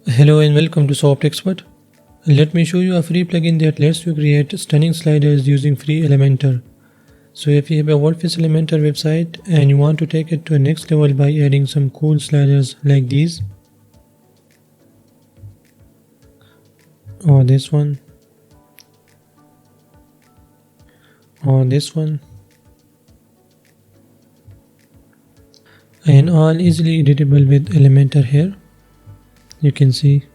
Hello and welcome to softexpert. Let me show you a free plugin that lets you create stunning sliders using free Elementor. So if you have a WordPress Elementor website and you want to take it to the next level by adding some cool sliders like these, or this one, or this one, and all easily editable with Elementor here, you can see,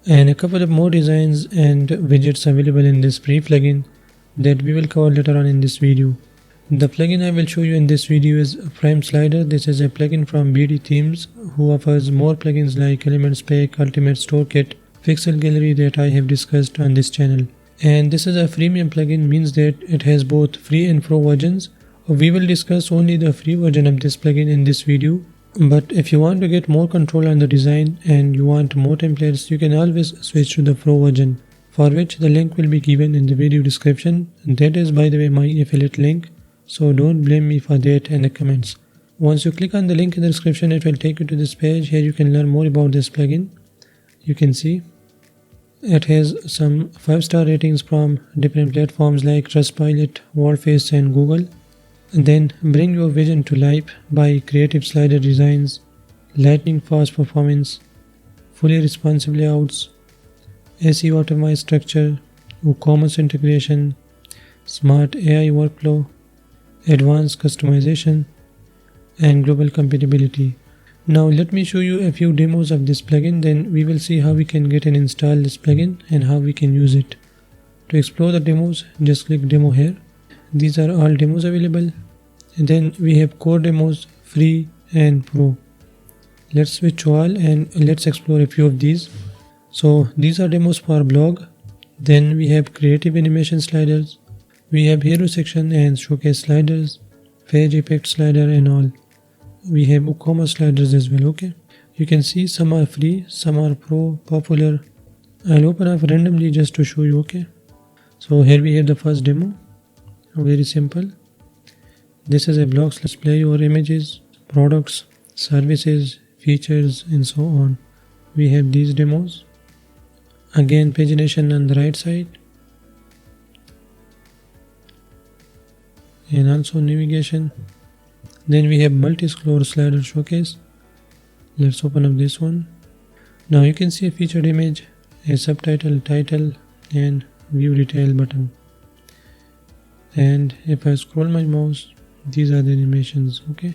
and a couple of more designs and widgets available in this free plugin that we will cover later on in this video. The plugin I will show you in this video is Prime Slider. This is a plugin from BD Themes who offers more plugins like Element Spec, Ultimate Store Kit, Pixel Gallery that I have discussed on this channel. And this is a freemium plugin, means that it has both free and pro versions. We will discuss only the free version of this plugin in this video. But if you want to get more control on the design and you want more templates, you can always switch to the pro version, for which the link will be given in the video description. That is, by the way, my affiliate link, so don't blame me for that in the comments. Once you click on the link in the description, it will take you to this page. Here you can learn more about this plugin. You can see it has some 5-star ratings from different platforms like Trustpilot, WordPress and Google. Then bring your vision to life by creative slider designs, lightning fast performance, fully responsive layouts, SEO optimized structure, WooCommerce integration, smart AI workflow, advanced customization, and global compatibility. Now let me show you a few demos of this plugin, then we will see how we can get and install this plugin and how we can use it. To explore the demos, just click demo here. These are all demos available. And then we have core demos, free and pro. Let's switch to all and let's explore a few of these. So these are demos for blog. Then we have creative animation sliders. We have hero section and showcase sliders, page effect slider and all. We have WooCommerce sliders as well, okay. You can see some are free, some are pro, popular. I'll open up randomly just to show you, okay. So here we have the first demo. Very simple. This is a blog / display your images, products, services, features and so on. We have these demos. Again, pagination on the right side. And also navigation. Then we have multi-scroll slider showcase. Let's open up this one. Now you can see a featured image, a subtitle, title and view detail button. And if I scroll my mouse, these are the animations, okay.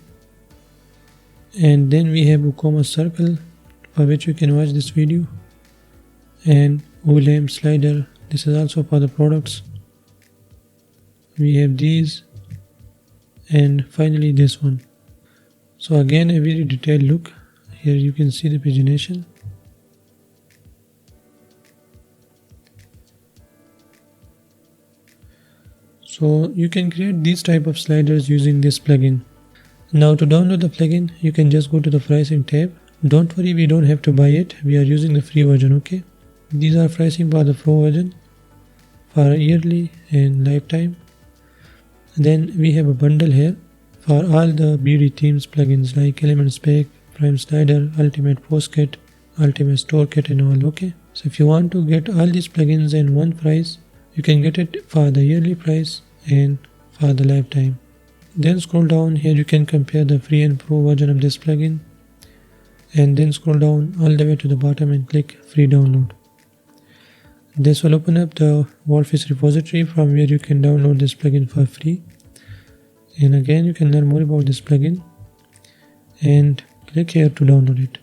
And then we have WooCommerce circle, for which you can watch this video, and WooLamp slider. This is also for the products. We have these, and finally this one. So again, a very detailed look. Here you can see the pagination. So you can create these type of sliders using this plugin. Now to download the plugin, you can just go to the pricing tab. Don't worry, we don't have to buy it. We are using the free version, okay. These are pricing for the pro version for yearly and lifetime. Then we have a bundle here for all the BD Themes plugins like Element Spec, Prime Slider, Ultimate Post Kit, Ultimate Store Kit and all, okay. So if you want to get all these plugins in one price, you can get it for the yearly price and for the lifetime. Then scroll down. Here you can compare the free and pro version of this plugin, and then scroll down all the way to the bottom and click free download. This will open up the WordPress repository from where you can download this plugin for free. And again, you can learn more about this plugin and click here to download it,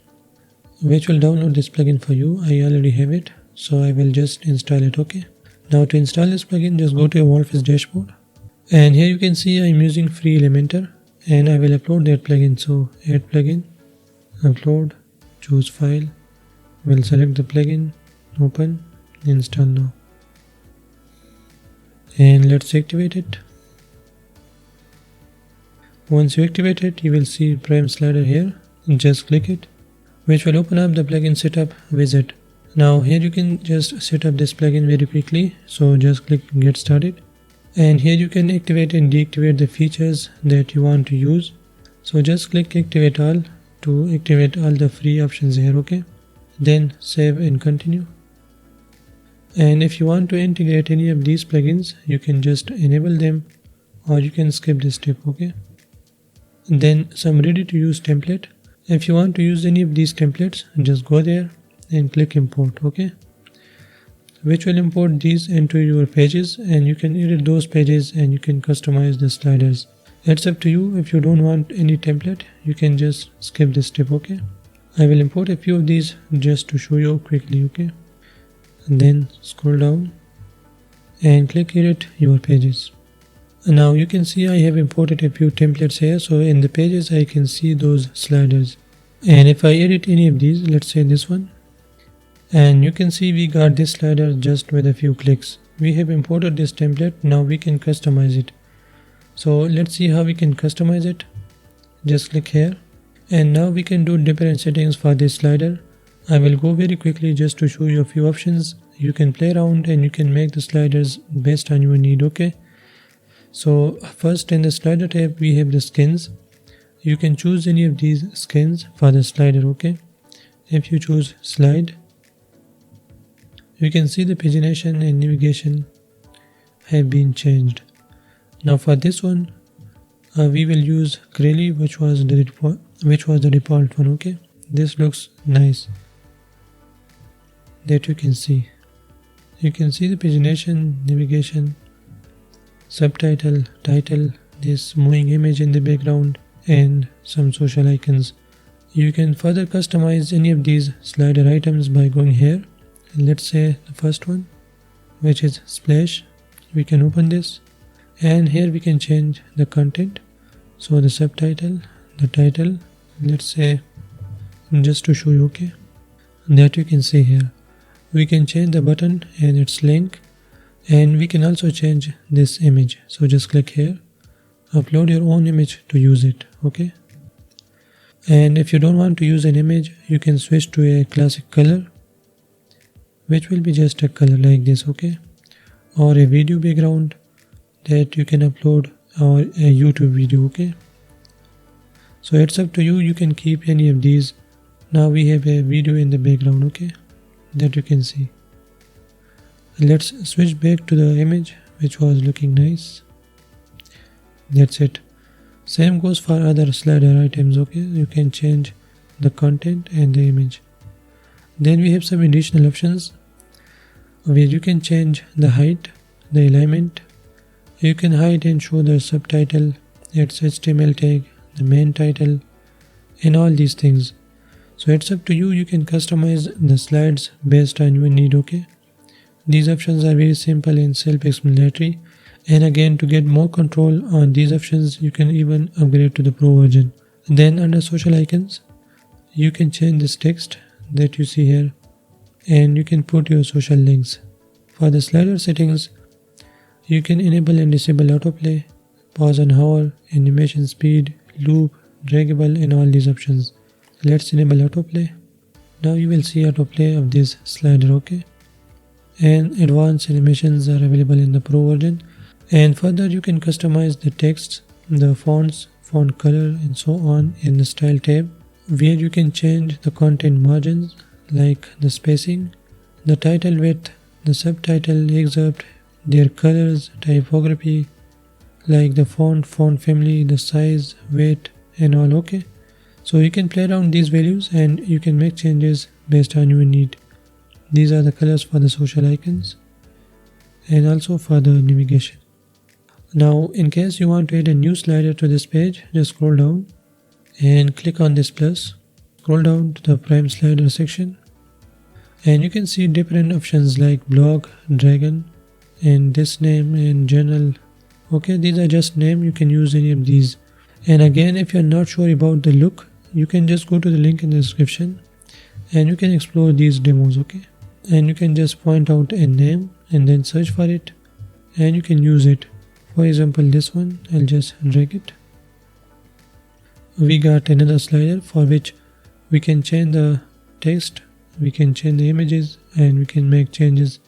which will download this plugin for you. I already have it, so I will just install it, okay. Now to install this plugin, just go to your WordPress dashboard, and here you can see I am using free Elementor and I will upload that plugin. So add plugin, upload, choose file, we'll select the plugin, open, install now, and let's activate it. Once you activate it, you will see Prime Slider here. Just click it, which will open up the plugin setup wizard. Now here you can just set up this plugin very quickly, so just click get started, and here you can activate and deactivate the features that you want to use. So just click activate all to activate all the free options here, okay. then save and continue. And if you want to integrate any of these plugins, you can just enable them or you can skip this step, okay? And then some ready to use template. If you want to use any of these templates, just go there and click import, okay? Which will import these into your pages, and you can edit those pages and you can customize the sliders. It's up to you. If you don't want any template, you can just skip this step, okay? I will import a few of these just to show you quickly, okay? And then scroll down and click edit your pages. And now you can see I have imported a few templates here. So in the pages I can see those sliders. And if I edit any of these, let's say this one, and you can see we got this slider just with a few clicks. We have imported this template. Now we can customize it. So let's see how we can customize it. Just click here, and now we can do different settings for this slider. I will go very quickly just to show you a few options. You can play around and you can make the sliders based on your need, okay? So first in the slider tab we have the skins. You can choose any of these skins for the slider, okay? If you choose slide, you can see the pagination and navigation have been changed. Now for this one, we will use Crayly, which was the default one, okay? This looks nice. That you can see. You can see the pagination, navigation, subtitle, title, this moving image in the background, and some social icons. You can further customize any of these slider items by going here. Let's say the first one, which is splash. We can open this, and here we can change the content. So the subtitle, the title, let's say, just to show you, okay? That you can see here. We can change the button and its link, and we can also change this image. So just click here, upload your own image to use it, okay? And if you don't want to use an image, you can switch to a classic color, which will be just a color like this, okay? Or a video background that you can upload, or a YouTube video, okay? So it's up to you. You can keep any of these. Now we have a video in the background, okay? That you can see. Let's switch back to the image which was looking nice. That's it. Same goes for other slider items, okay? You can change the content and the image. Then we have some additional options where you can change the height, the alignment. You can hide and show the subtitle, its HTML tag, the main title, and all these things. So it's up to you. You can customize the slides based on your need, okay? These options are very simple and self-explanatory. And again, to get more control on these options, you can even upgrade to the Pro version. Then under social icons, you can change this text that you see here, and you can put your social links. For the slider settings, you can enable and disable autoplay, pause and hover, animation speed, loop, draggable, and all these options. Let's enable autoplay. Now you will see autoplay of this slider, okay? And advanced animations are available in the Pro version. And further, you can customize the text, the fonts, font color, and so on in the style tab, where you can change the content margins like the spacing, the title width, the subtitle excerpt, their colors, typography, like the font family, the size, weight, and all, okay? So you can play around these values and you can make changes based on your need. These are the colors for the social icons and also for the navigation. Now, in case you want to add a new slider to this page, just scroll down and click on this plus. Scroll down to the prime slider section, and you can see different options like blog, dragon, and this name, and journal. Okay, these are just name. You can use any of these. And again, if you're not sure about the look, you can just go to the link in the description and you can explore these demos, okay? And you can just point out a name and then search for it, and you can use it. For example, this one, I'll just drag it. We got another slider for which we can change the text, we can change the images, and we can make changes.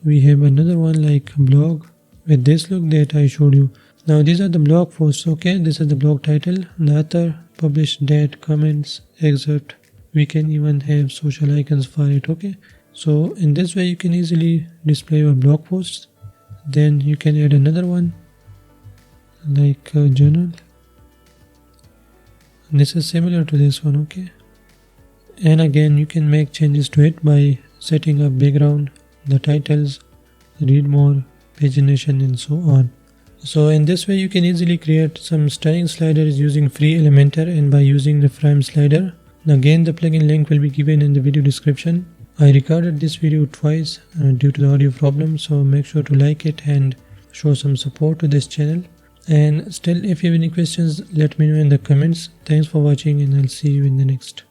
We have another one like blog with this look that I showed you. Now these are the blog posts, okay? This is the blog title, the author, published date, comments, excerpt, We can even have social icons for it. Okay, so in this way you can easily display your blog posts. Then you can add another one like a journal. This is similar to this one. Okay, and again you can make changes to it by setting up background, the titles, read more, pagination, and so on. So in this way you can easily create some stunning sliders using free Elementor and by using the frame slider. Again, the plugin link will be given in the video description. I recorded this video twice due to the audio problem, so make sure to like it and show some support to this channel. And still, if you have any questions, let me know in the comments. Thanks for watching, and I'll see you in the next.